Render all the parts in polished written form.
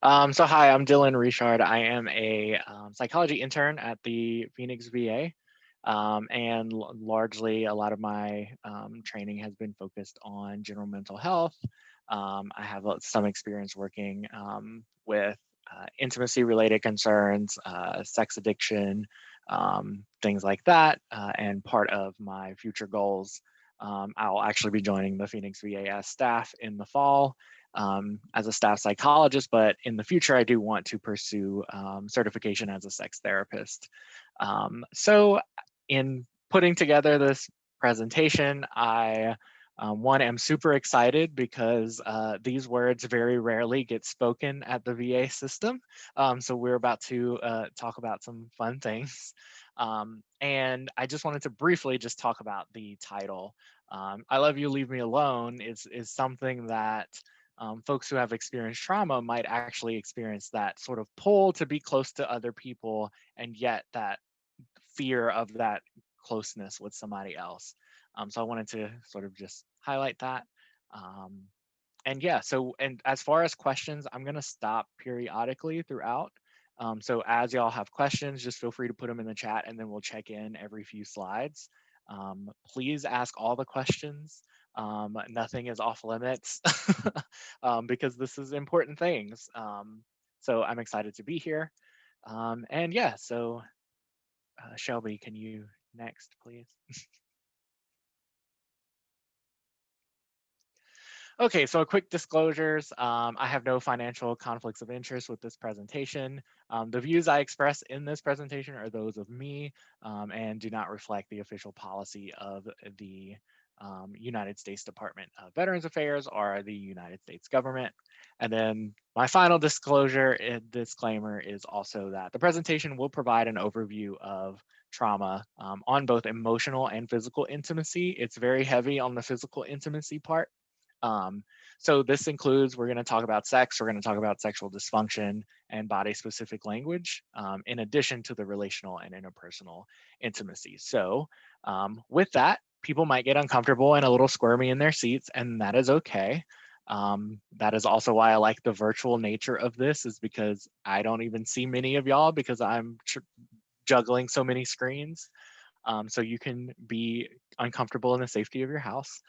So hi, I'm Dylan Richard. I am a psychology intern at the Phoenix VA. And largely a lot of my training has been focused on general mental health. I have some experience working with intimacy related concerns, sex addiction, things like that. And part of my future goals, I'll actually be joining the Phoenix VA staff in the fall as a staff psychologist, but in the future, I do want to pursue certification as a sex therapist. So in putting together this presentation, I one, am super excited because these words very rarely get spoken at the VA system. So we're about to talk about some fun things. And I just wanted to briefly just talk about the title. I Love You, Leave Me Alone is something that folks who have experienced trauma might actually experience that sort of pull to be close to other people, and yet that fear of that closeness with somebody else. So I wanted to sort of just highlight that. Um, and yeah, so and as far as questions, I'm gonna stop periodically throughout. So as y'all have questions, just feel free to put them in the chat, and then we'll check in every few slides. Please ask all the questions. Nothing is off limits because this is important things. So I'm excited to be here. And yeah, so Shelby, can you next, please? Okay, so quick disclosures. I have no financial conflicts of interest with this presentation. The views I express in this presentation are those of me and do not reflect the official policy of the United States Department of Veterans Affairs or the United States government. And then my final disclosure and disclaimer is also that the presentation will provide an overview of trauma on both emotional and physical intimacy. It's very heavy on the physical intimacy part. Um, so this includes, we're going to talk about sex, we're going to talk about sexual dysfunction and body specific language, in addition to the relational and interpersonal intimacy. So with that, people might get uncomfortable and a little squirmy in their seats, and that is okay. That is also why I like the virtual nature of this, is because I don't even see many of y'all because I'm juggling so many screens. So you can be uncomfortable in the safety of your house.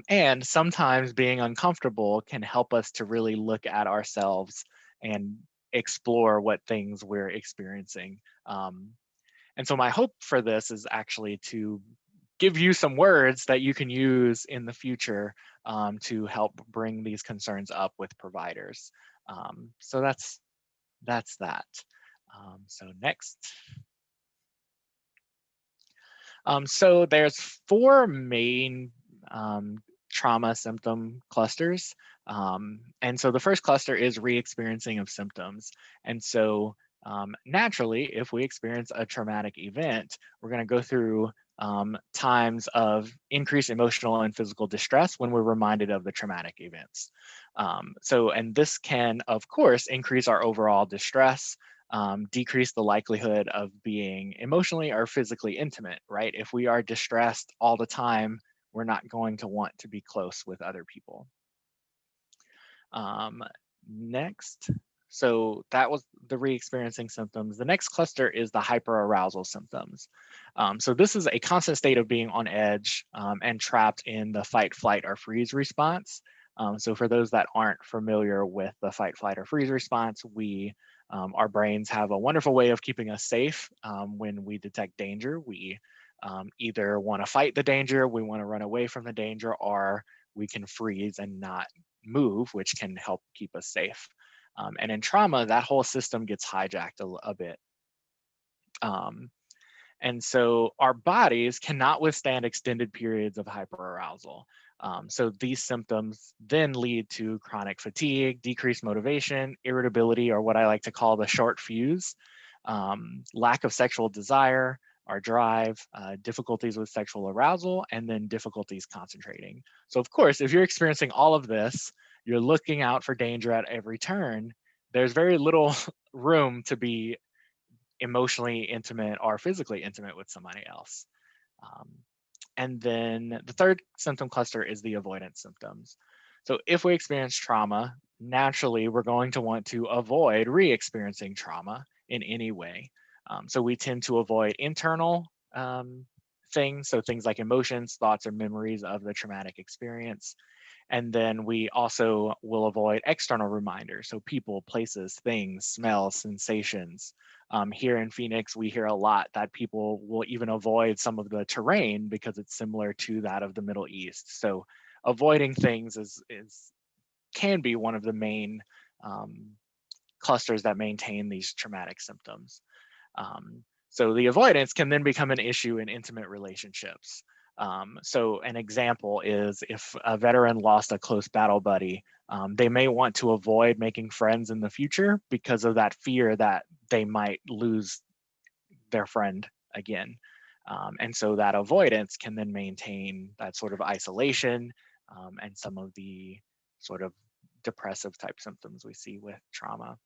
And sometimes being uncomfortable can help us to really look at ourselves and explore what things we're experiencing. And so my hope for this is actually to give you some words that you can use in the future to help bring these concerns up with providers. So that's that. So next. So there's four main trauma symptom clusters. And so the first cluster is re-experiencing of symptoms. And so naturally, if we experience a traumatic event, we're going to go through times of increased emotional and physical distress when we're reminded of the traumatic events. And this can, of course, increase our overall distress, decrease the likelihood of being emotionally or physically intimate, right? If we are distressed all the time, we're not going to want to be close with other people. Next, so that was the re-experiencing symptoms. The next cluster is the hyperarousal symptoms. So this is a constant state of being on edge and trapped in the fight, flight, or freeze response. So for those that aren't familiar with the fight, flight, or freeze response, our brains have a wonderful way of keeping us safe when we detect danger. We either want to fight the danger, we want to run away from the danger, or we can freeze and not move, which can help keep us safe. And in trauma, that whole system gets hijacked a bit. And so our bodies cannot withstand extended periods of hyperarousal. So these symptoms then lead to chronic fatigue, decreased motivation, irritability, or what I like to call the short fuse, lack of sexual desire or drive, difficulties with sexual arousal, and then difficulties concentrating. So of course, if you're experiencing all of this, you're looking out for danger at every turn, there's very little room to be emotionally intimate or physically intimate with somebody else. And then the third symptom cluster is the avoidance symptoms. So if we experience trauma, naturally we're going to want to avoid re-experiencing trauma in any way. So we tend to avoid internal things, so things like emotions, thoughts, or memories of the traumatic experience. And then we also will avoid external reminders, so people, places, things, smells, sensations. Here in Phoenix, we hear a lot that people will even avoid some of the terrain because it's similar to that of the Middle East. So avoiding things can be one of the main clusters that maintain these traumatic symptoms. So the avoidance can then become an issue in intimate relationships. So an example is if a veteran lost a close battle buddy, they may want to avoid making friends in the future because of that fear that they might lose their friend again. And so that avoidance can then maintain that sort of isolation and some of the sort of depressive type symptoms we see with trauma.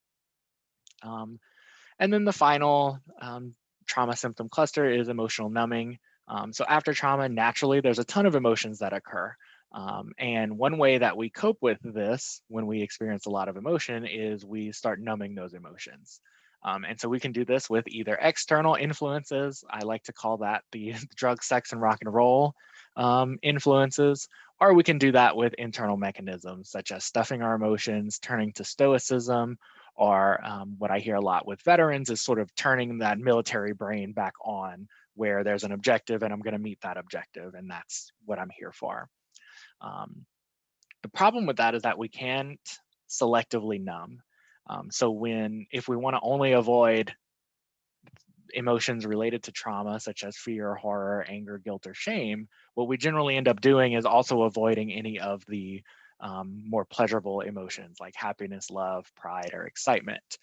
And then the final trauma symptom cluster is emotional numbing. So after trauma, naturally, there's a ton of emotions that occur. And one way that we cope with this when we experience a lot of emotion is we start numbing those emotions. And so we can do this with either external influences. I like to call that the drug, sex, and rock and roll influences, or we can do that with internal mechanisms such as stuffing our emotions, turning to stoicism, or what I hear a lot with veterans is sort of turning that military brain back on, where there's an objective and I'm going to meet that objective, and that's what I'm here for. The problem with that is that we can't selectively numb. So if we want to only avoid emotions related to trauma, such as fear, horror, anger, guilt, or shame, what we generally end up doing is also avoiding any of the more pleasurable emotions like happiness, love, pride, or excitement.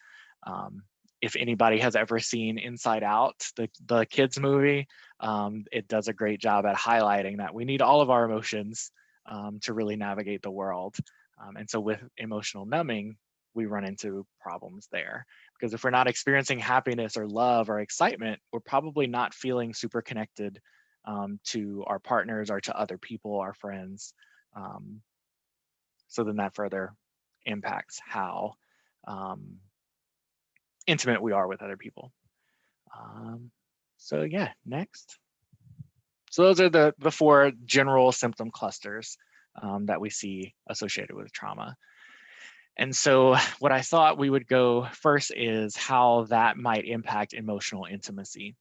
If anybody has ever seen Inside Out, the kids movie, it does a great job at highlighting that we need all of our emotions to really navigate the world. And so with emotional numbing, we run into problems there. Because if we're not experiencing happiness or love or excitement, we're probably not feeling super connected to our partners or to other people, our friends. So then that further impacts how intimate we are with other people. So yeah, next. So those are the four general symptom clusters that we see associated with trauma. And so what I thought we would go first is how that might impact emotional intimacy.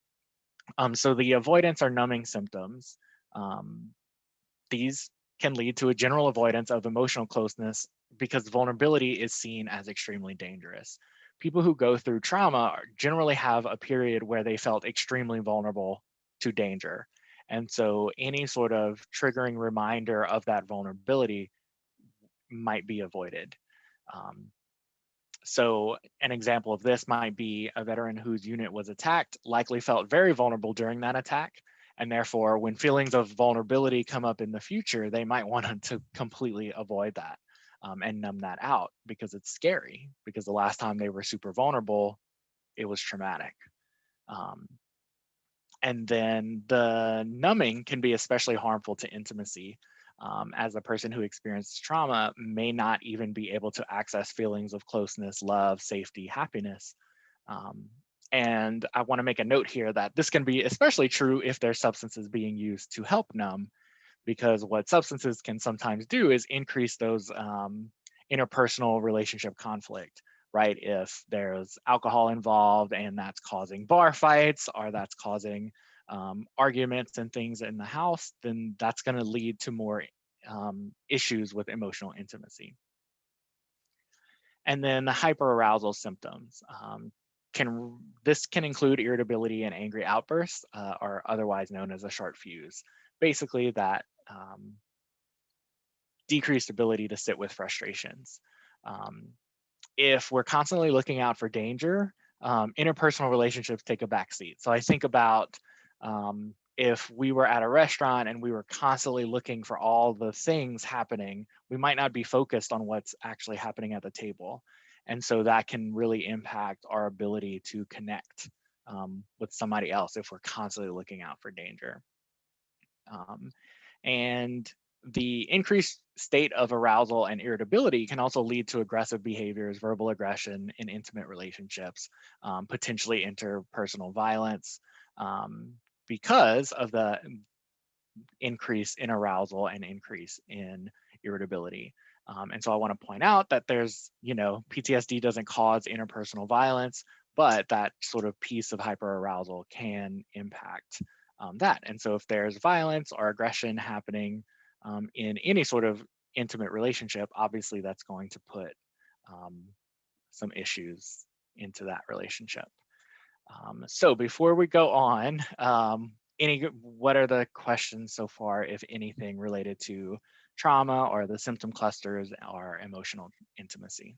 So the avoidance or numbing symptoms, these can lead to a general avoidance of emotional closeness because vulnerability is seen as extremely dangerous. People who go through trauma generally have a period where they felt extremely vulnerable to danger. And so any sort of triggering reminder of that vulnerability might be avoided. So an example of this might be a veteran whose unit was attacked likely felt very vulnerable during that attack. And therefore, when feelings of vulnerability come up in the future, they might want to completely avoid that and numb that out because it's scary, because the last time they were super vulnerable, it was traumatic. And then the numbing can be especially harmful to intimacy, as a person who experienced trauma may not even be able to access feelings of closeness, love, safety, happiness. And I want to make a note here that this can be especially true if there's substances being used to help numb, because what substances can sometimes do is increase those interpersonal relationship conflict, right? If there's alcohol involved and that's causing bar fights or that's causing arguments and things in the house, then that's going to lead to more issues with emotional intimacy. And then the hyperarousal symptoms. This can include irritability and angry outbursts, or otherwise known as a short fuse. Basically, that decreased ability to sit with frustrations. If we're constantly looking out for danger, interpersonal relationships take a backseat. So I think about if we were at a restaurant and we were constantly looking for all the things happening, we might not be focused on what's actually happening at the table. And so that can really impact our ability to connect with somebody else if we're constantly looking out for danger. And the increased state of arousal and irritability can also lead to aggressive behaviors, verbal aggression in intimate relationships, potentially interpersonal violence, because of the increase in arousal and increase in irritability. And so I want to point out that there's, PTSD doesn't cause interpersonal violence, but that sort of piece of hyperarousal can impact that. And so if there's violence or aggression happening in any sort of intimate relationship, obviously that's going to put some issues into that relationship. So before we go on, what are the questions so far, if anything, related to trauma or the symptom clusters or emotional intimacy?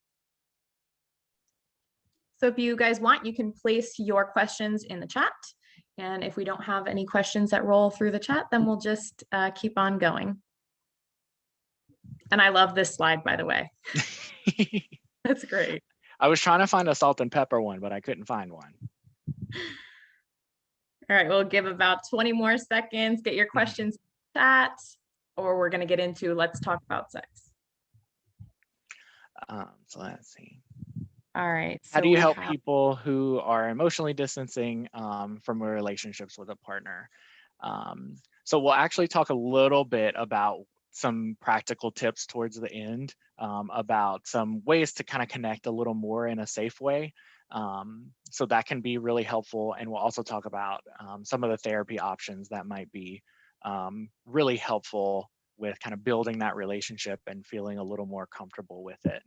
So if you guys want, you can place your questions in the chat. And if we don't have any questions that roll through the chat, then we'll just keep on going. And I love this slide, by the way. That's great. I was trying to find a salt and pepper one, but I couldn't find one. All right, we'll give about 20 more seconds. Get your questions in chat, or we're going to get into let's talk about sex. So let's see. All right. How do you help people who are emotionally distancing from relationships with a partner? So we'll actually talk a little bit about some practical tips towards the end about some ways to kind of connect a little more in a safe way. So that can be really helpful. And we'll also talk about some of the therapy options that might be really helpful with kind of building that relationship and feeling a little more comfortable with it.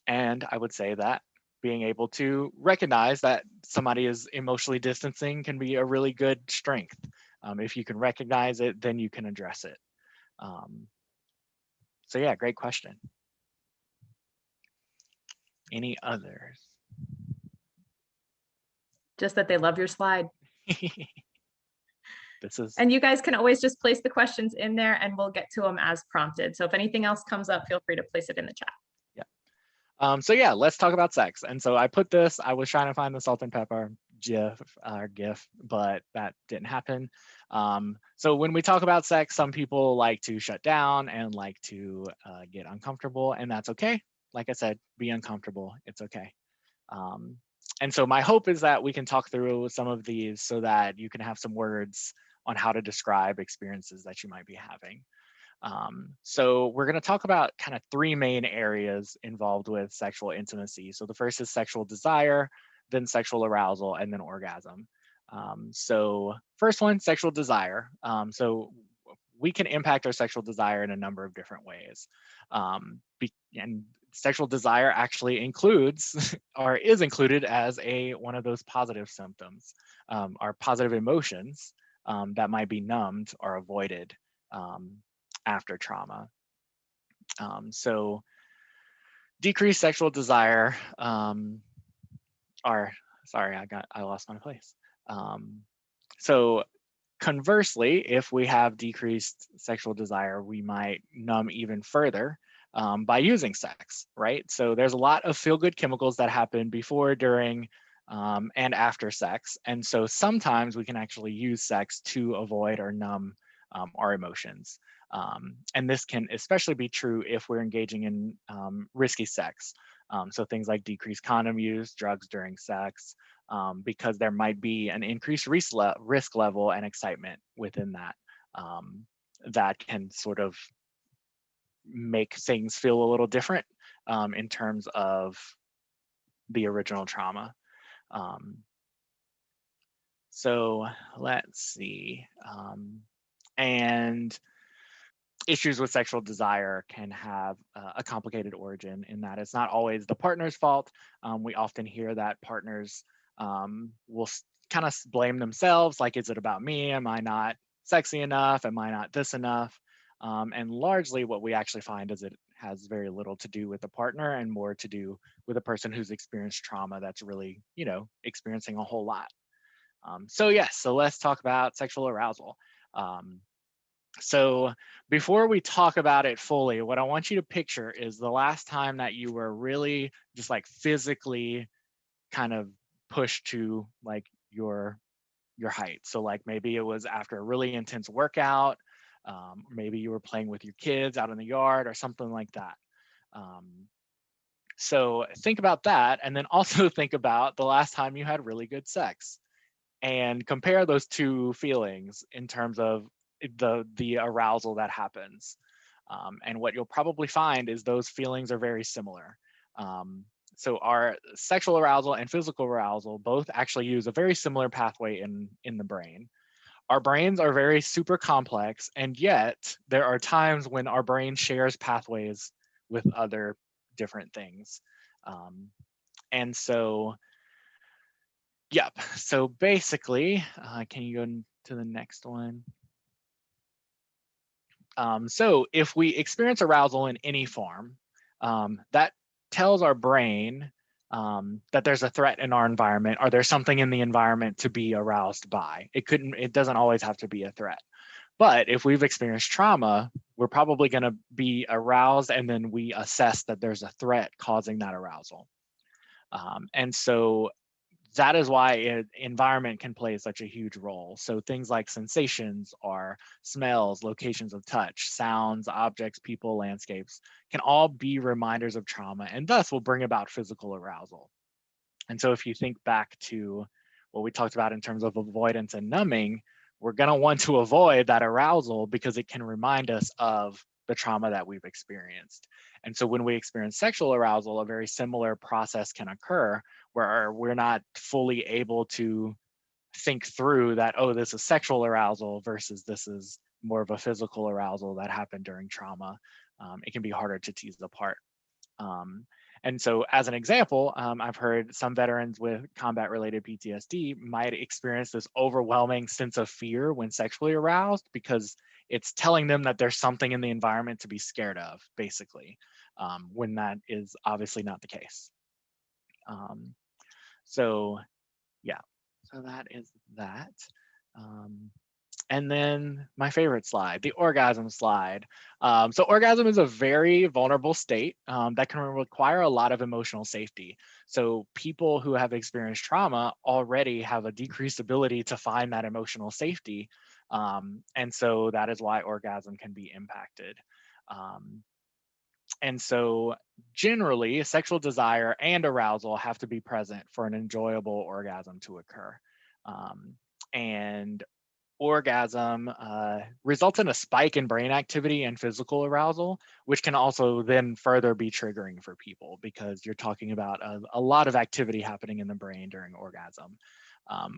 And I would say that being able to recognize that somebody is emotionally distancing can be a really good strength. If you can recognize it, then you can address it. So yeah, great question. Any others? Just that they love your slide. This is. And you guys can always just place the questions in there and we'll get to them as prompted. So if anything else comes up, feel free to place it in the chat. So yeah, let's talk about sex. And so I was trying to find the salt and pepper GIF, but that didn't happen. So when we talk about sex, some people like to shut down and like to get uncomfortable, and that's okay. Like I said, be uncomfortable, it's okay. And so my hope is that we can talk through some of these so that you can have some words on how to describe experiences that you might be having. So we're going to talk about kind of three main areas involved with sexual intimacy. So the first is sexual desire, then sexual arousal, and then orgasm. So first one, sexual desire. So we can impact our sexual desire in a number of different ways. And sexual desire actually includes or is included as one of those positive symptoms, our positive emotions that might be numbed or avoided after trauma. So decreased sexual desire, I lost my place. So conversely, if we have decreased sexual desire, we might numb even further by using sex, right? So there's a lot of feel-good chemicals that happen before, during, and after sex. And so sometimes we can actually use sex to avoid or numb our emotions. And this can especially be true if we're engaging in risky sex. So things like decreased condom use, drugs during sex, because there might be an increased risk level and excitement within that, that can sort of make things feel a little different in terms of the original trauma. So let's see. And issues with sexual desire can have a complicated origin in that it's not always the partner's fault. We often hear that partners will kind of blame themselves, like, is it about me? Am I not sexy enough? Am I not this enough? And largely what we actually find is it has very little to do with the partner and more to do with a person who's experienced trauma that's really, experiencing a whole lot. So yes, so let's talk about sexual arousal. So before we talk about it fully, what I want you to picture is the last time that you were really just like physically kind of pushed to like your height. So like maybe it was after a really intense workout, Maybe you were playing with your kids out in the yard or something like that. So think about that, and then also think about the last time you had really good sex, and compare those two feelings in terms of the arousal that happens. And what you'll probably find is those feelings are very similar. So our sexual arousal and physical arousal both actually use a very similar pathway in the brain. Our brains are very super complex, and yet there are times when our brain shares pathways with other different things. And so, yep. So basically, can you go to the next one? So if we experience arousal in any form, that tells our brain that there's a threat in our environment, or there's something in the environment to be aroused by. It doesn't always have to be a threat. But if we've experienced trauma, we're probably going to be aroused, and then we assess that there's a threat causing that arousal. And so that is why environment can play such a huge role. So things like sensations or smells, locations of touch, sounds, objects, people, landscapes can all be reminders of trauma, and thus will bring about physical arousal. And so if you think back to what we talked about in terms of avoidance and numbing, we're going to want to avoid that arousal because it can remind us of the trauma that we've experienced. And so when we experience sexual arousal, a very similar process can occur where we're not fully able to think through that, oh, this is sexual arousal versus this is more of a physical arousal that happened during trauma. It can be harder to tease apart. And so as an example, I've heard some veterans with combat-related PTSD might experience this overwhelming sense of fear when sexually aroused, because it's telling them that there's something in the environment to be scared of, basically, when that is obviously not the case. So yeah, so that is that. And then my favorite slide, the orgasm slide. So orgasm is a very vulnerable state that can require a lot of emotional safety. So people who have experienced trauma already have a decreased ability to find that emotional safety. And so that is why orgasm can be impacted. And so generally, sexual desire and arousal have to be present for an enjoyable orgasm to occur. And orgasm results in a spike in brain activity and physical arousal, which can also then further be triggering for people because you're talking about a lot of activity happening in the brain during orgasm.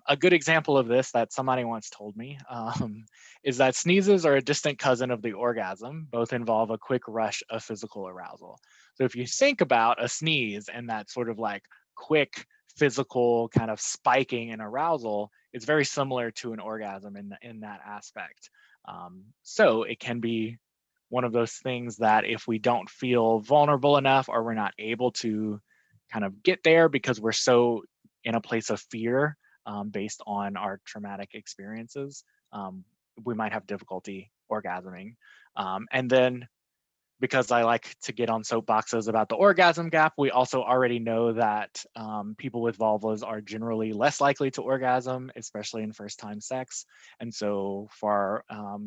A good example of this that somebody once told me is that sneezes are a distant cousin of the orgasm. Both involve a quick rush of physical arousal. So if you think about a sneeze and that sort of like quick physical kind of spiking in arousal, it's very similar to an orgasm in that aspect. So it can be one of those things that if we don't feel vulnerable enough, or we're not able to kind of get there because we're so in a place of fear based on our traumatic experiences, we might have difficulty orgasming. And then because I like to get on soapboxes about the orgasm gap, we also already know that people with vulvas are generally less likely to orgasm, especially in first-time sex. And so for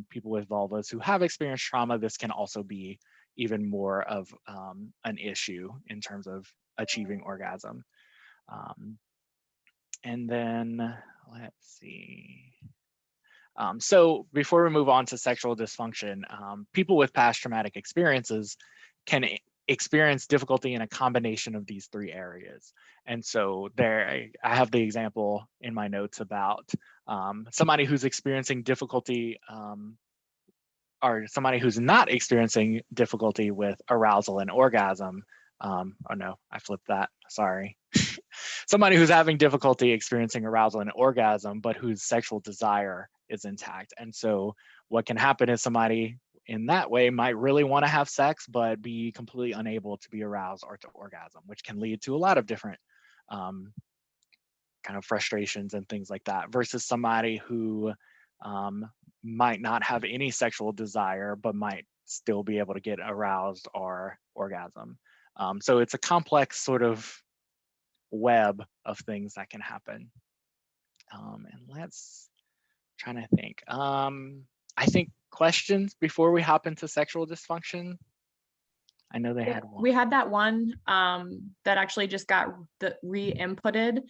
people with vulvas who have experienced trauma, this can also be even more of an issue in terms of achieving orgasm. And then let's see. So before we move on to sexual dysfunction, people with past traumatic experiences can experience difficulty in a combination of these three areas. And so there, I have the example in my notes about somebody who's experiencing difficulty or somebody who's not experiencing difficulty with arousal and orgasm. Oh no, I flipped that, sorry. Somebody who's having difficulty experiencing arousal and orgasm, but whose sexual desire is intact. And so what can happen is somebody in that way might really want to have sex, but be completely unable to be aroused or to orgasm, which can lead to a lot of different kind of frustrations and things like that, versus somebody who might not have any sexual desire, but might still be able to get aroused or orgasm. So it's a complex sort of web of things that can happen. And let's trying to think. I think questions before we hop into sexual dysfunction. I know they Yeah, had one. we had that one that actually just got re-inputted.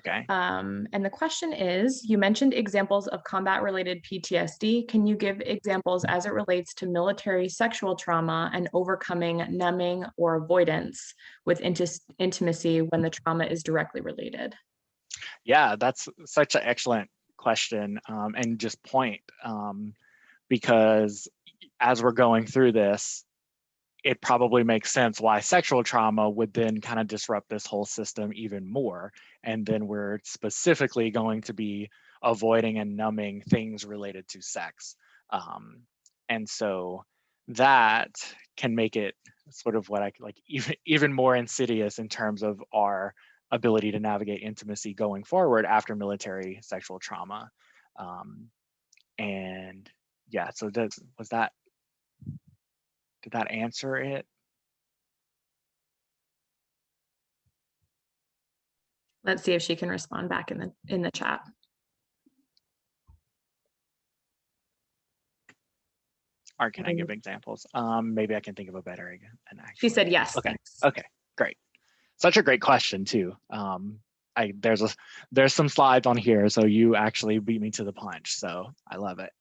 Okay. And the question is, you mentioned examples of combat-related PTSD. Can you give examples as it relates to military sexual trauma and overcoming numbing or avoidance with intimacy when the trauma is directly related? Yeah, that's such an excellent question, and just point, because as we're going through this, it probably makes sense why sexual trauma would then kind of disrupt this whole system even more. And then we're specifically going to be avoiding and numbing things related to sex. And so that can make it sort of what I like even more insidious in terms of our ability to navigate intimacy going forward after military sexual trauma. And yeah, so did that answer it? Let's see if she can respond back in the chat. Or can I give examples? Maybe I can think of a better an She actual. said yes. Okay. Thanks. Okay. Great. Such a great question too. There's some slides on here, so you actually beat me to the punch. So I love it.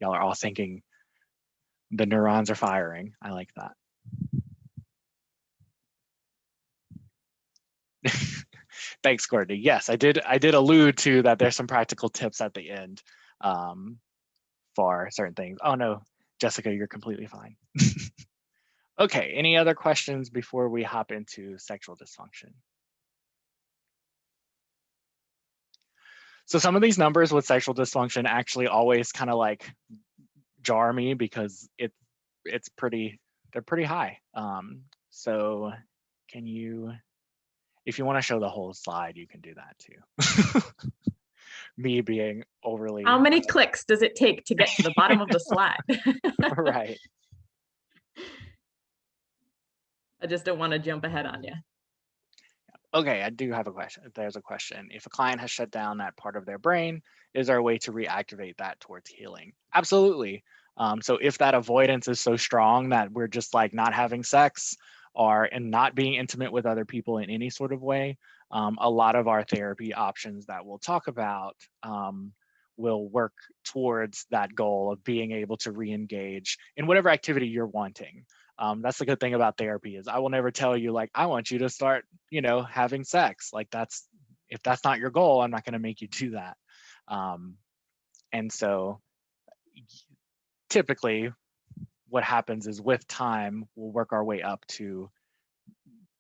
Y'all are all thinking. The neurons are firing. I like that. Thanks, Courtney. Yes, I did allude to that. There's some practical tips at the end for certain things. Oh no, Jessica, you're completely fine. Okay, any other questions before we hop into sexual dysfunction? So some of these numbers with sexual dysfunction actually always kind of like jar me because they're pretty high. So can you, if you want to show the whole slide, you can do that too. Me being overly. How many clicks does it take to get to the bottom of the slide? Right. I just don't want to jump ahead on you. Okay, I do have a question. There's a question. If a client has shut down that part of their brain, is there a way to reactivate that towards healing? Absolutely. So if that avoidance is so strong that we're just like not having sex and not being intimate with other people in any sort of way, a lot of our therapy options that we'll talk about will work towards that goal of being able to re-engage in whatever activity you're wanting. That's the good thing about therapy is I will never tell you like, I want you to start, having sex. Like if that's not your goal, I'm not going to make you do that. And so typically what happens is with time, we'll work our way up to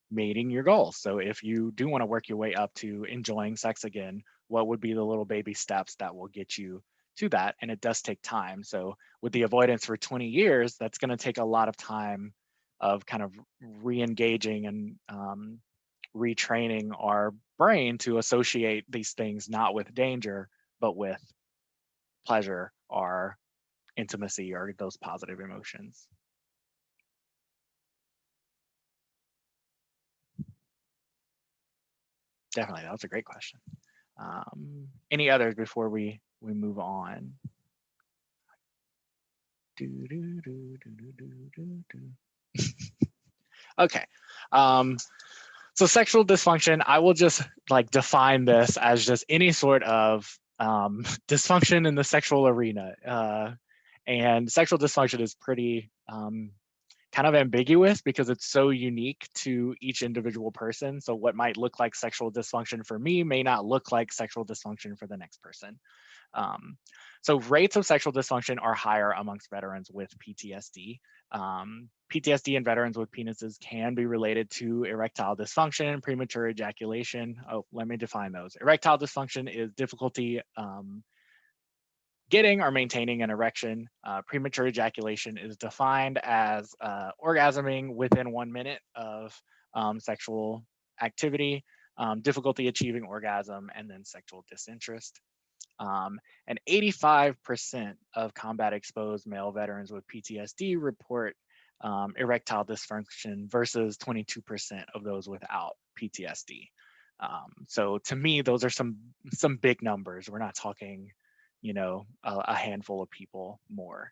meeting your goals. So if you do want to work your way up to enjoying sex again, what would be the little baby steps that will get you to that? And it does take time. So with the avoidance for 20 years, that's going to take a lot of time of kind of re-engaging and retraining our brain to associate these things not with danger, but with pleasure or intimacy or those positive emotions. Definitely, that was a great question. Any others before we move on? Okay. So sexual dysfunction, I will just like define this as just any sort of dysfunction in the sexual arena. And sexual dysfunction is pretty kind of ambiguous because it's so unique to each individual person. So what might look like sexual dysfunction for me may not look like sexual dysfunction for the next person. So rates of sexual dysfunction are higher amongst veterans with PTSD. PTSD in veterans with penises can be related to erectile dysfunction, premature ejaculation. Oh, let me define those. Erectile dysfunction is difficulty getting or maintaining an erection. Premature ejaculation is defined as orgasming within 1 minute of sexual activity, difficulty achieving orgasm, and then sexual disinterest. And 85% of combat exposed male veterans with PTSD report erectile dysfunction versus 22% of those without PTSD. So to me, those are some big numbers. We're not talking a handful of people more.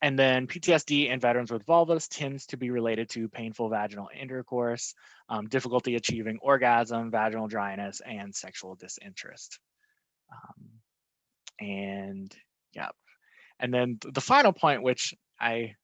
And then PTSD in veterans with vulvas tends to be related to painful vaginal intercourse, difficulty achieving orgasm, vaginal dryness, and sexual disinterest. And yeah, and then the final point, which I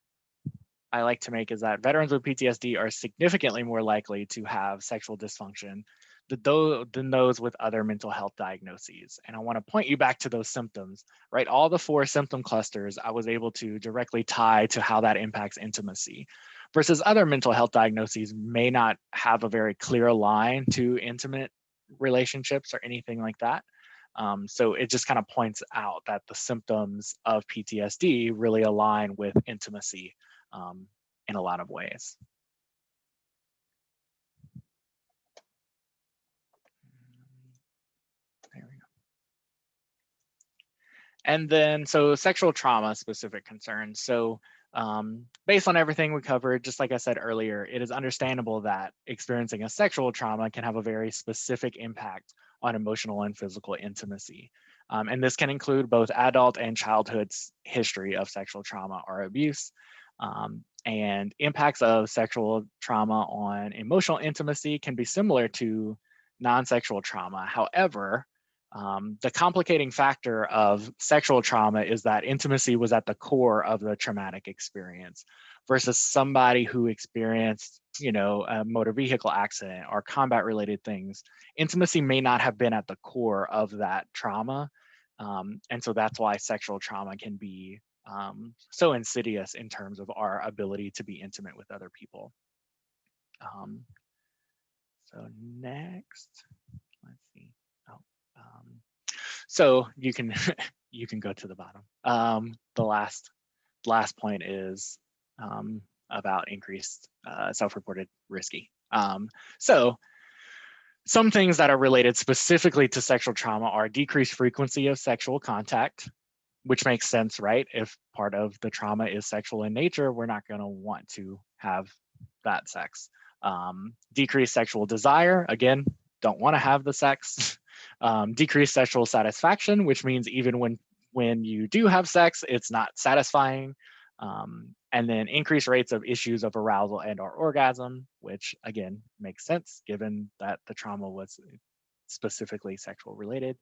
like to make, is that veterans with PTSD are significantly more likely to have sexual dysfunction than those with other mental health diagnoses. And I want to point you back to those symptoms, right? All the 4 symptom clusters I was able to directly tie to how that impacts intimacy, versus other mental health diagnoses may not have a very clear line to intimate relationships or anything like that. So it just kind of points out that the symptoms of PTSD really align with intimacy in a lot of ways. There we go. And then, so sexual trauma specific concerns. So based on everything we covered, just like I said earlier, it is understandable that experiencing a sexual trauma can have a very specific impact on emotional and physical intimacy. And this can include both adult and childhood history of sexual trauma or abuse. And impacts of sexual trauma on emotional intimacy can be similar to non-sexual trauma. However, the complicating factor of sexual trauma is that intimacy was at the core of the traumatic experience, versus somebody who experienced, a motor vehicle accident or combat related things. Intimacy may not have been at the core of that trauma. And so that's why sexual trauma can be so insidious in terms of our ability to be intimate with other people. So next, let's see. So you can you can go to the bottom. The last point is about increased self-reported risky. So some things that are related specifically to sexual trauma are decreased frequency of sexual contact, which makes sense, right? If part of the trauma is sexual in nature, we're not going to want to have that sex. Decreased sexual desire, again, don't want to have the sex. Decreased sexual satisfaction, which means even when you do have sex, it's not satisfying. And then increased rates of issues of arousal and or orgasm, which again makes sense given that the trauma was specifically sexual related.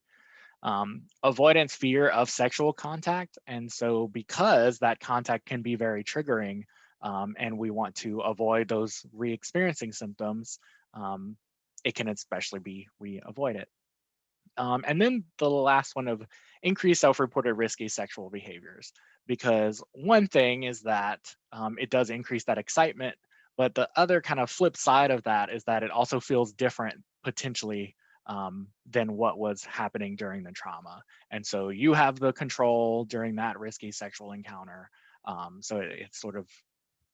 Avoidance fear of sexual contact. And so because that contact can be very triggering, and we want to avoid those re-experiencing symptoms, it can especially be we avoid it. And then the last one of increased self-reported risky sexual behaviors, because one thing is that it does increase that excitement, but the other kind of flip side of that is that it also feels different potentially than what was happening during the trauma. And so you have the control during that risky sexual encounter. So it's sort of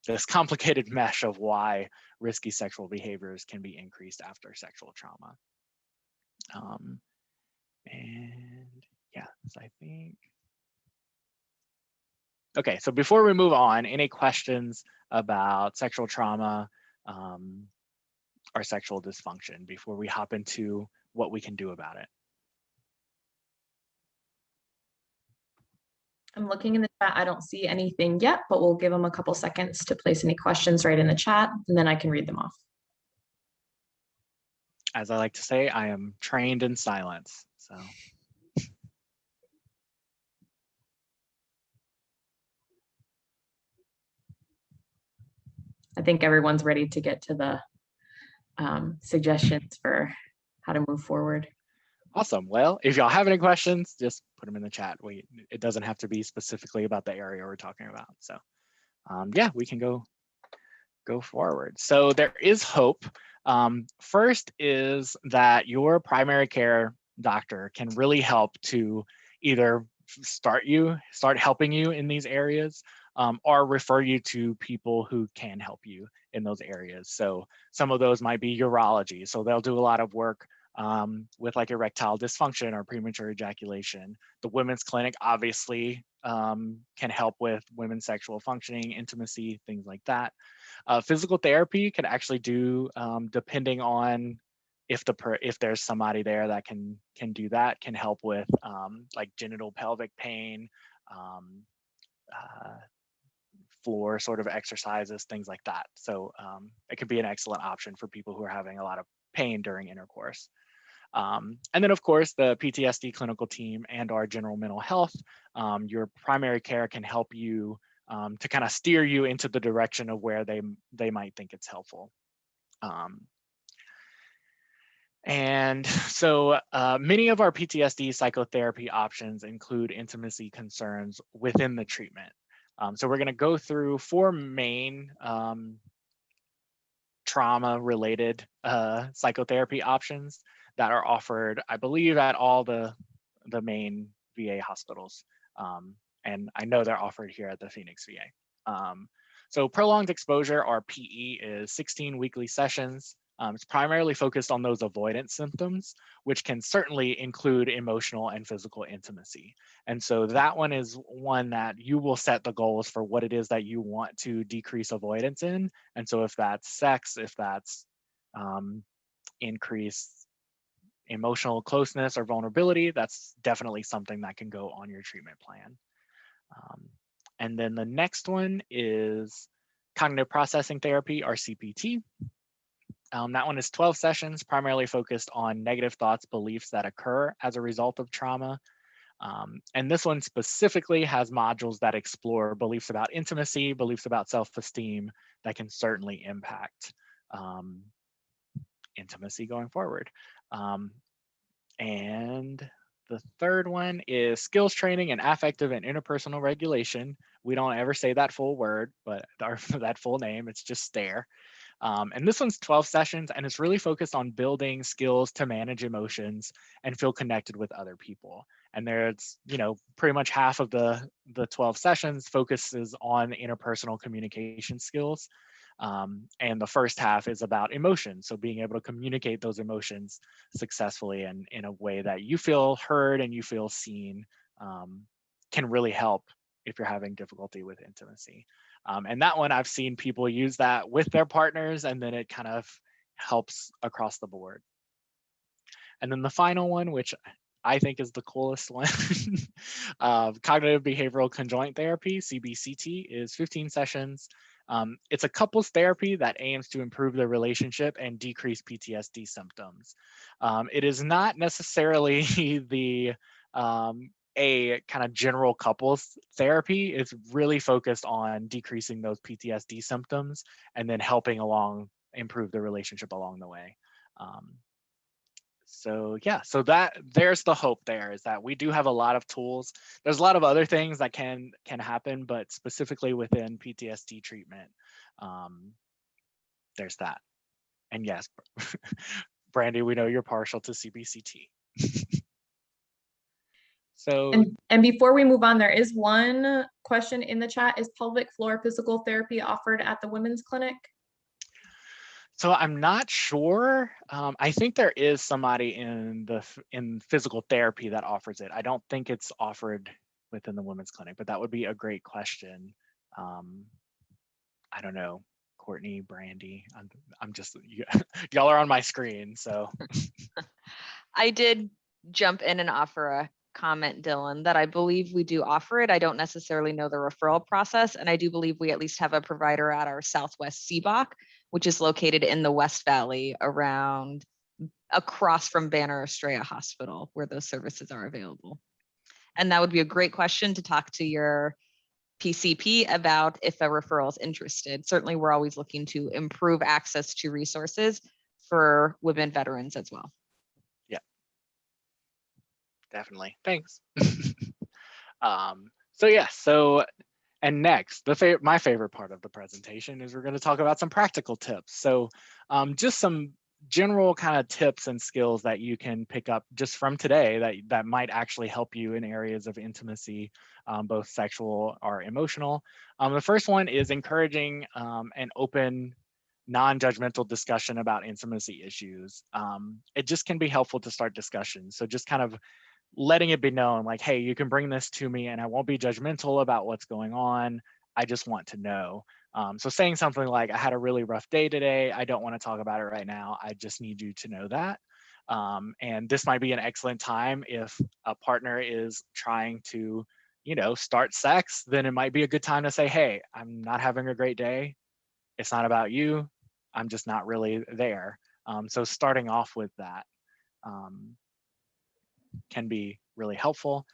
this complicated mesh of why risky sexual behaviors can be increased after sexual trauma. And yeah, so I think. Okay, so before we move on, any questions about sexual trauma or sexual dysfunction before we hop into what we can do about it? I'm looking in the chat. I don't see anything yet, but we'll give them a couple seconds to place any questions right in the chat, and then I can read them off. As I like to say, I am trained in silence, so. I think everyone's ready to get to the suggestions for how to move forward. Awesome. Well, if y'all have any questions, just put them in the chat. It doesn't have to be specifically about the area we're talking about. So yeah, we can go forward. So there is hope. First is that your primary care doctor can really help to either start helping you in these areas, or refer you to people who can help you in those areas. So some of those might be urology. So they'll do a lot of work with like erectile dysfunction or premature ejaculation. The women's clinic obviously can help with women's sexual functioning, intimacy, things like that. Physical therapy can actually do, depending on if there's somebody there that can do that, can help with like genital pelvic pain, floor sort of exercises, things like that. So it could be an excellent option for people who are having a lot of pain during intercourse. And then, of course, the PTSD clinical team and our general mental health, your primary care can help you to kind of steer you into the direction of where they might think it's helpful. And so many of our PTSD psychotherapy options include intimacy concerns within the treatment. So we're going to go through 4 main trauma-related psychotherapy options that are offered, I believe, at all the main VA hospitals. And I know they're offered here at the Phoenix VA. So prolonged exposure, or PE, is 16 weekly sessions. It's primarily focused on those avoidance symptoms, which can certainly include emotional and physical intimacy. And so that one is one that you will set the goals for what it is that you want to decrease avoidance in. And so if that's sex, if that's increased emotional closeness or vulnerability, that's definitely something that can go on your treatment plan. And then the next one is cognitive processing therapy, or CPT. That one is 12 sessions, primarily focused on negative thoughts, beliefs that occur as a result of trauma. And this one specifically has modules that explore beliefs about intimacy, beliefs about self-esteem that can certainly impact intimacy going forward. And the third one is skills training and affective and interpersonal regulation. We don't ever say that full word, but that full name, it's just STARE. And this one's 12 sessions, and it's really focused on building skills to manage emotions and feel connected with other people. And there's, pretty much half of the 12 sessions focuses on interpersonal communication skills. And the first half is about emotions. So being able to communicate those emotions successfully and in a way that you feel heard and you feel seen can really help if you're having difficulty with intimacy. And that one, I've seen people use that with their partners, and then it kind of helps across the board. And then the final one, which I think is the coolest one, cognitive behavioral conjoint therapy, CBCT, is 15 sessions. It's a couples therapy that aims to improve the relationship and decrease PTSD symptoms. It is not necessarily a kind of general couples therapy. It's really focused on decreasing those PTSD symptoms and then helping improve the relationship along the way. So yeah, so there's the hope there, is that we do have a lot of tools. There's a lot of other things that can happen, but specifically within PTSD treatment, there's that. And yes, Brandy, we know you're partial to CBCT. So, and before we move on, there is one question in the chat. Is pelvic floor physical therapy offered at the women's clinic? So I'm not sure. I think there is somebody in physical therapy that offers it. I don't think it's offered within the women's clinic, but that would be a great question. I don't know, Courtney, Brandy. I'm just y'all are on my screen, so. I did jump in and offer a comment, Dylan, that I believe we do offer it. I don't necessarily know the referral process, and I do believe we at least have a provider at our Southwest CBOC, which is located in the West Valley, across from Banner Estrella Hospital, where those services are available. And that would be a great question to talk to your PCP about if a referral is interested. Certainly, we're always looking to improve access to resources for women veterans as well. Definitely. Thanks. So yeah, and next, my favorite part of the presentation is we're going to talk about some practical tips. So just some general kind of tips and skills that you can pick up just from today that might actually help you in areas of intimacy, both sexual or emotional. The first one is encouraging an open, non-judgmental discussion about intimacy issues. It just can be helpful to start discussions. So just kind of letting it be known, like, hey, you can bring this to me and I won't be judgmental about what's going on. I just want to know. So saying something like, I had a really rough day today. I don't want to talk about it right now. I just need you to know that. And this might be an excellent time if a partner is trying to, start sex, then it might be a good time to say, hey, I'm not having a great day. It's not about you. I'm just not really there. So starting off with that can be really helpful.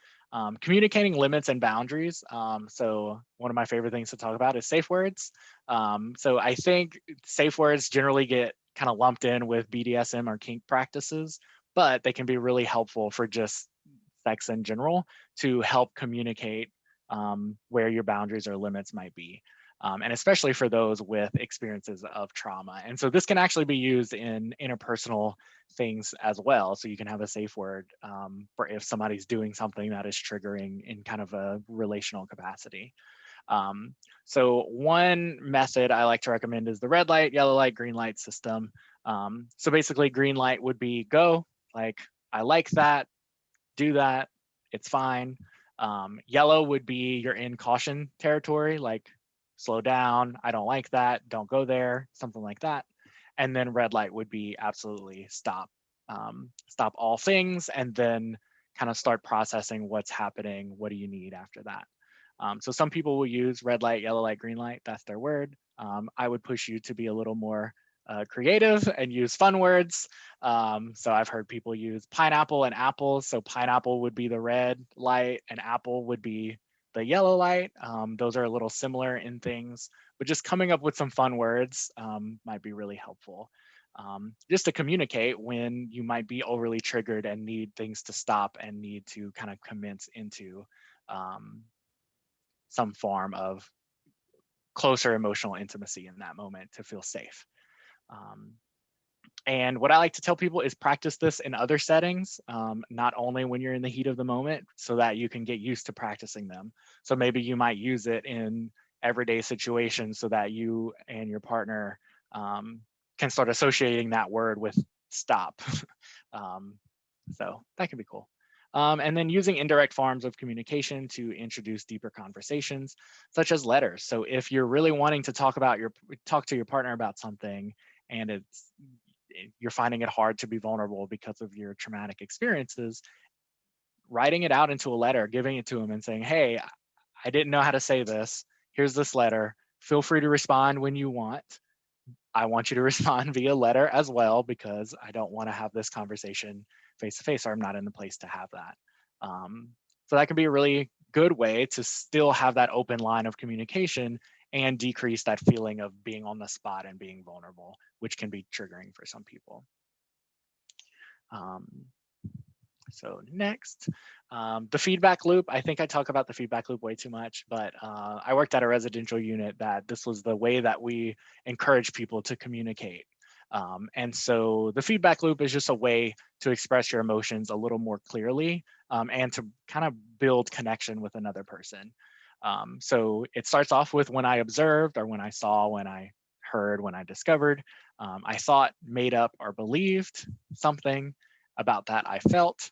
Communicating limits and boundaries. So one of my favorite things to talk about is safe words. So I think safe words generally get kind of lumped in with BDSM or kink practices, but they can be really helpful for just sex in general to help communicate where your boundaries or limits might be. And especially for those with experiences of trauma. And so this can actually be used in interpersonal things as well. So you can have a safe word for if somebody's doing something that is triggering in kind of a relational capacity. So one method I like to recommend is the red light, yellow light, green light system. So basically green light would be go, like, I like that, do that, it's fine. Yellow would be you're in caution territory, like slow down, I don't like that, don't go there, something like that. And then red light would be absolutely stop. Stop all things and then kind of start processing what's happening. What do you need after that? So some people will use red light, yellow light, green light. That's their word. I would push you to be a little more creative and use fun words. So I've heard people use pineapple and apples. So pineapple would be the red light and apple would be the yellow light. Those are a little similar in things, but just coming up with some fun words might be really helpful. Just to communicate when you might be overly triggered and need things to stop and need to kind of commence into some form of closer emotional intimacy in that moment to feel safe. And what I like to tell people is practice this in other settings, not only when you're in the heat of the moment, so that you can get used to practicing them. So maybe you might use it in everyday situations so that you and your partner can start associating that word with stop. So that can be cool. And then using indirect forms of communication to introduce deeper conversations, such as letters. So if you're really wanting to talk to your partner about something, and you're finding it hard to be vulnerable because of your traumatic experiences, writing it out into a letter, giving it to them and saying, hey, I didn't know how to say this. Here's this letter. Feel free to respond when you want. I want you to respond via letter as well, because I don't want to have this conversation face to face, or I'm not in the place to have that. So that can be a really good way to still have that open line of communication and decrease that feeling of being on the spot and being vulnerable, which can be triggering for some people. So next, the feedback loop. I think I talk about the feedback loop way too much, but I worked at a residential unit that this was the way that we encourage people to communicate. And so the feedback loop is just a way to express your emotions a little more clearly and to kind of build connection with another person. So it starts off with when I observed, or when I saw, when I heard, when I discovered. I thought, made up, or believed something about that I felt.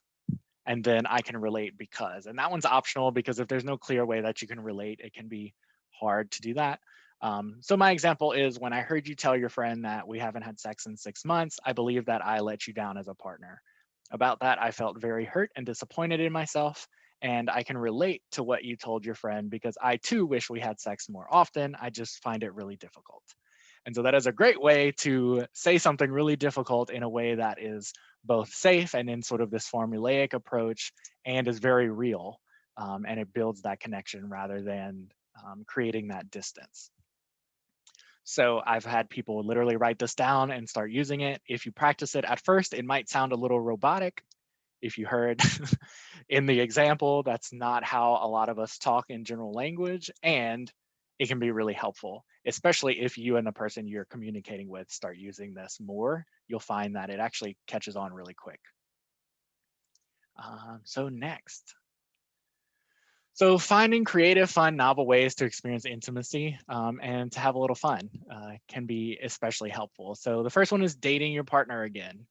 And then I can relate because, and that one's optional, because if there's no clear way that you can relate, it can be hard to do that. So my example is, when I heard you tell your friend that we haven't had sex in 6 months, I believe that I let you down as a partner. About that, I felt very hurt and disappointed in myself. And I can relate to what you told your friend, because I too wish we had sex more often. I just find it really difficult. And so that is a great way to say something really difficult in a way that is both safe and in sort of this formulaic approach, and is very real. And it builds that connection rather than creating that distance. So I've had people literally write this down and start using it. If you practice it at first, it might sound a little robotic. If you heard in the example, that's not how a lot of us talk in general language, and it can be really helpful, especially if you and the person you're communicating with start using this more. You'll find that it actually catches on really quick. So next. So finding creative, fun, novel ways to experience intimacy and to have a little fun can be especially helpful. So the first one is dating your partner again.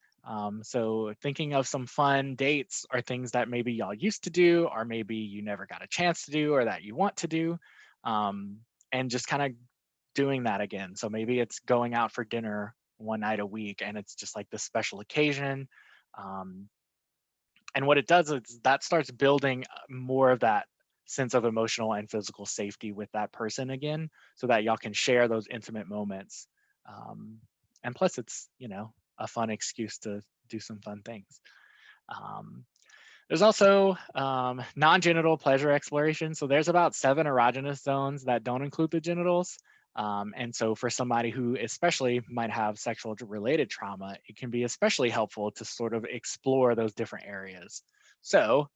So thinking of some fun dates or things that maybe y'all used to do, or maybe you never got a chance to do, or that you want to do, and just kind of doing that again. So maybe it's going out for dinner one night a week, and it's just like this special occasion. And what it does is that starts building more of that sense of emotional and physical safety with that person again, so that y'all can share those intimate moments. And plus, it's, a fun excuse to do some fun things. There's also non-genital pleasure exploration. So there's about 7 erogenous zones that don't include the genitals. And so for somebody who especially might have sexual related trauma, it can be especially helpful to sort of explore those different areas. So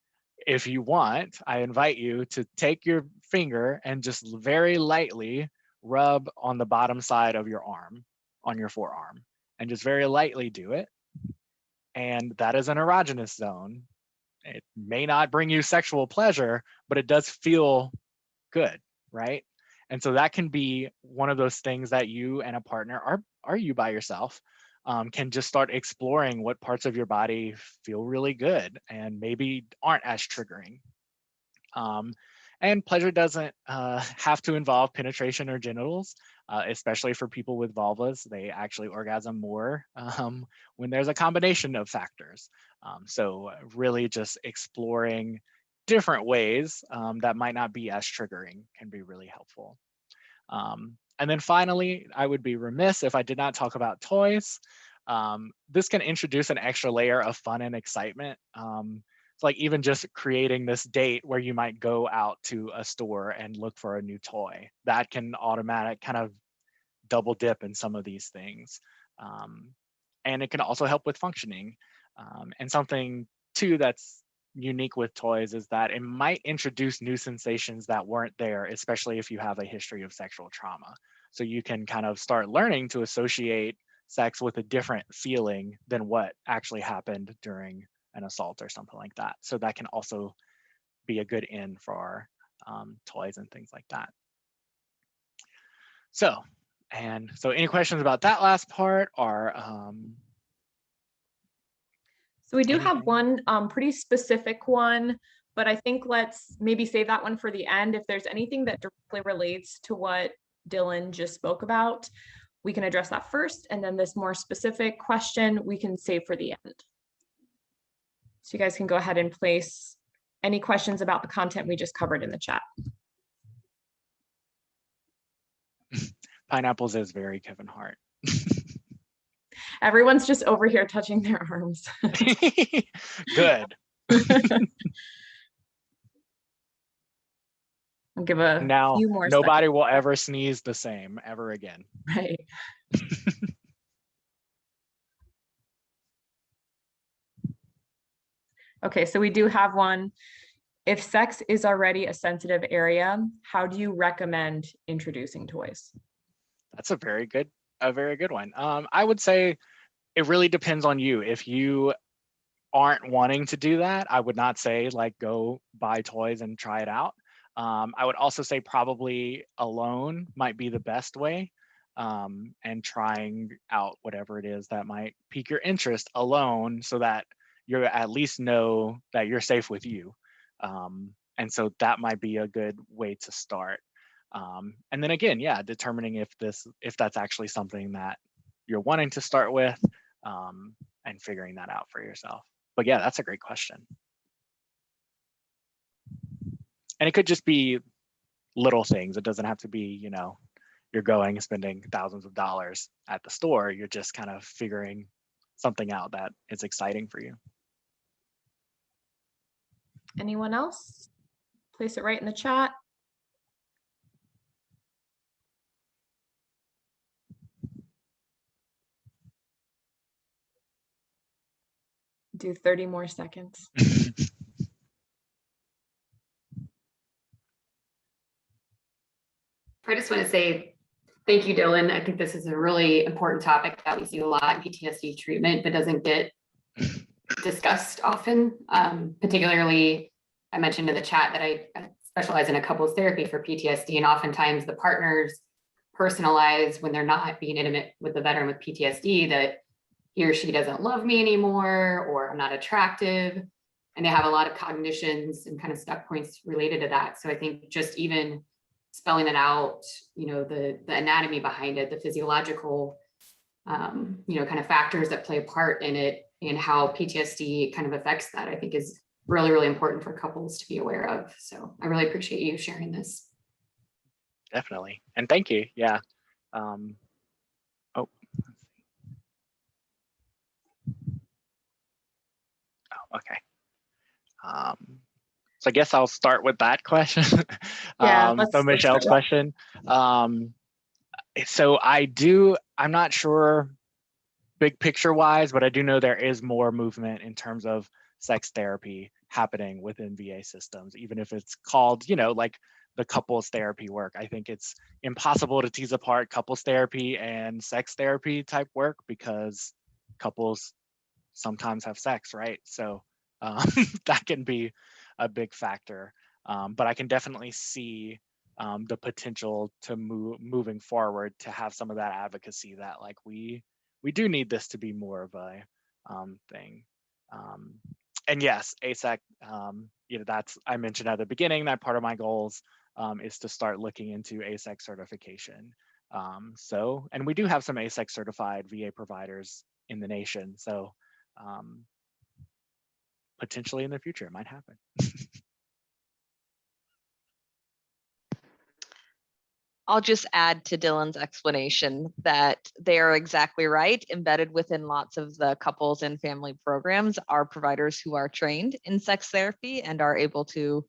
if you want, I invite you to take your finger and just very lightly rub on the bottom side of your arm, on your forearm, and just very lightly do it. And that is an erogenous zone. It may not bring you sexual pleasure, but it does feel good, right? And so that can be one of those things that you and a partner, are you by yourself, can just start exploring what parts of your body feel really good and maybe aren't as triggering. And pleasure doesn't have to involve penetration or genitals, especially for people with vulvas. They actually orgasm more when there's a combination of factors. So really just exploring different ways that might not be as triggering can be really helpful. And then finally, I would be remiss if I did not talk about toys. This can introduce an extra layer of fun and excitement. It's like even just creating this date where you might go out to a store and look for a new toy. That can automatic kind of double dip in some of these things. And it can also help with functioning. And something too that's unique with toys is that it might introduce new sensations that weren't there, especially if you have a history of sexual trauma. So you can kind of start learning to associate sex with a different feeling than what actually happened during an assault or something like that. So that can also be a good in for toys and things like that. So any questions about that last part? So we do have one pretty specific one, but I think let's maybe save that one for the end. If there's anything that directly relates to what Dylan just spoke about, we can address that first. And then this more specific question we can save for the end. So you guys can go ahead and place any questions about the content we just covered in the chat. Pineapples is very Kevin Hart. Everyone's just over here touching their arms. Good. I'll give a now, few more nobody seconds. will ever sneeze the same ever again. Right. Okay, so we do have one. If sex is already a sensitive area, how do you recommend introducing toys? That's a very good one. I would say it really depends on you. If you aren't wanting to do that, I would not say like go buy toys and try it out. I would also say probably alone might be the best way, and trying out whatever it is that might pique your interest alone, so that you at least know that you're safe with you. And so that might be a good way to start. And then again, yeah, determining if that's actually something that you're wanting to start with, and figuring that out for yourself. But yeah, that's a great question. And it could just be little things. It doesn't have to be, you're going and spending thousands of dollars at the store. You're just kind of figuring something out that is exciting for you. Anyone else? Place it right in the chat. Do 30 more seconds. I just want to say thank you, Dylan. I think this is a really important topic that we see a lot in PTSD treatment, but doesn't get discussed often. Particularly, I mentioned in the chat that I specialize in a couples therapy for PTSD, and oftentimes the partners personalize when they're not being intimate with the veteran with PTSD that he or she doesn't love me anymore, or I'm not attractive. And they have a lot of cognitions and kind of stuck points related to that. So I think just even spelling it out, the anatomy behind it, the physiological, kind of factors that play a part in it and how PTSD kind of affects that, I think is really, really important for couples to be aware of. So I really appreciate you sharing this. Definitely. And thank you. Yeah. Okay. So I guess I'll start with that question. Yeah, So Michelle's question. So I'm not sure big picture wise, but I do know there is more movement in terms of sex therapy happening within VA systems, even if it's called, like the couples therapy work. I think it's impossible to tease apart couples therapy and sex therapy type work because couples sometimes have sex, right? So that can be a big factor. But I can definitely see the potential to moving forward to have some of that advocacy that like we do need this to be more of a thing. And yes, ASEC, that's, I mentioned at the beginning that part of my goals is to start looking into ASEC certification. And we do have some ASEC certified VA providers in the nation. So potentially in the future, it might happen. I'll just add to Dylan's explanation that they are exactly right. Embedded within lots of the couples and family programs are providers who are trained in sex therapy and are able to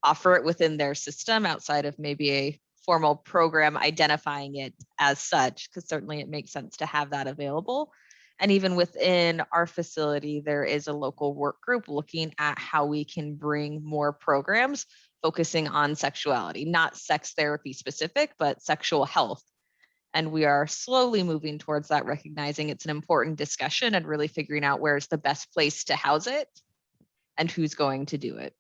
offer it within their system outside of maybe a formal program identifying it as such, because certainly it makes sense to have that available. And even within our facility, there is a local work group looking at how we can bring more programs focusing on sexuality, not sex therapy specific, but sexual health. And we are slowly moving towards that, recognizing it's an important discussion and really figuring out where's the best place to house it and who's going to do it.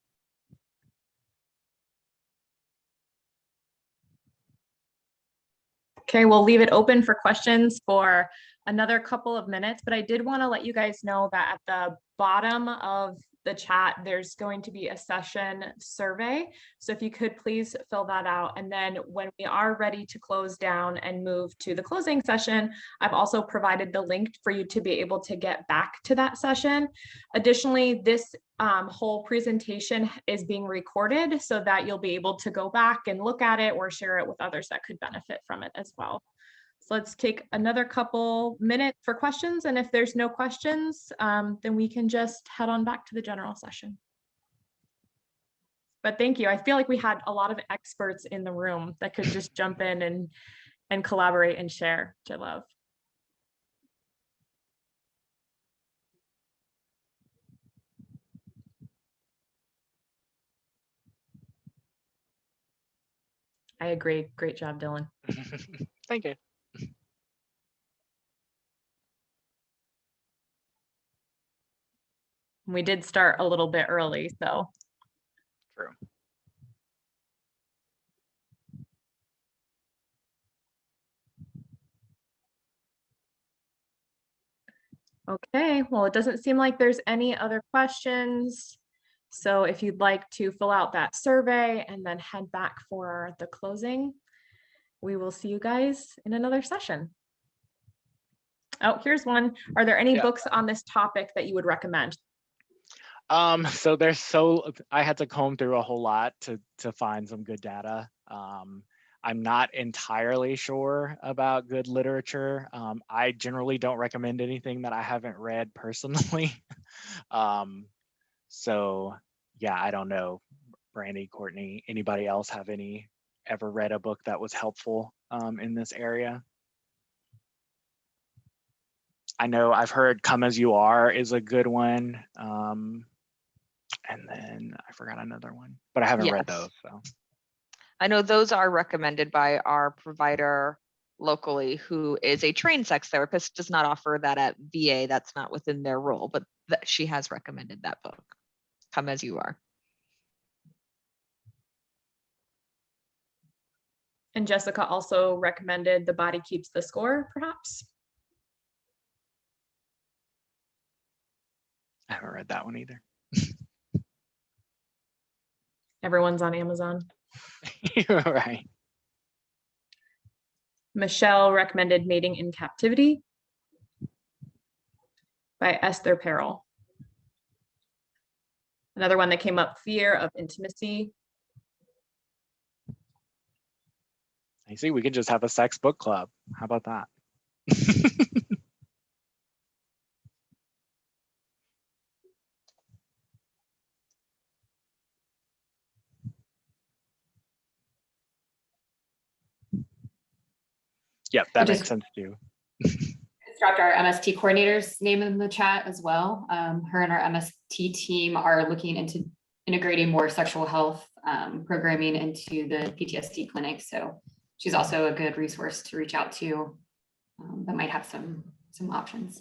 Okay, we'll leave it open for questions for another couple of minutes, but I did want to let you guys know that at the bottom of the chat, there's going to be a session survey. So if you could please fill that out. And then when we are ready to close down and move to the closing session, I've also provided the link for you to be able to get back to that session. Additionally, this whole presentation is being recorded so that you'll be able to go back and look at it or share it with others that could benefit from it as well. So let's take another couple minutes for questions. And if there's no questions, then we can just head on back to the general session. But thank you. I feel like we had a lot of experts in the room that could just jump in and collaborate and share, which I love. I agree. Great job, Dylan. Thank you. We did start a little bit early, so. True. Okay, well, it doesn't seem like there's any other questions. So if you'd like to fill out that survey and then head back for the closing, we will see you guys in another session. Oh, here's one. Are there any books on this topic that you would recommend? So I had to comb through a whole lot to find some good data. I'm not entirely sure about good literature. I generally don't recommend anything that I haven't read personally. So yeah, I don't know, Brandy, Courtney, anybody else have ever read a book that was helpful in this area? I know I've heard Come As You Are is a good one. And then I forgot another one, but I haven't read those. So I know those are recommended by our provider locally, who is a trained sex therapist, does not offer that at VA. That's not within their role, but she has recommended that book, Come As You Are. And Jessica also recommended The Body Keeps the Score, perhaps? I haven't read that one either. Everyone's on Amazon. You're right. Michelle recommended Mating in Captivity by Esther Perel. Another one that came up, Fear of Intimacy. I see, we could just have a sex book club. How about that? Yep, that makes sense too. Dropped our MST coordinator's name in the chat as well. Her and our MST team are looking into integrating more sexual health programming into the PTSD clinic. So she's also a good resource to reach out to that might have some options.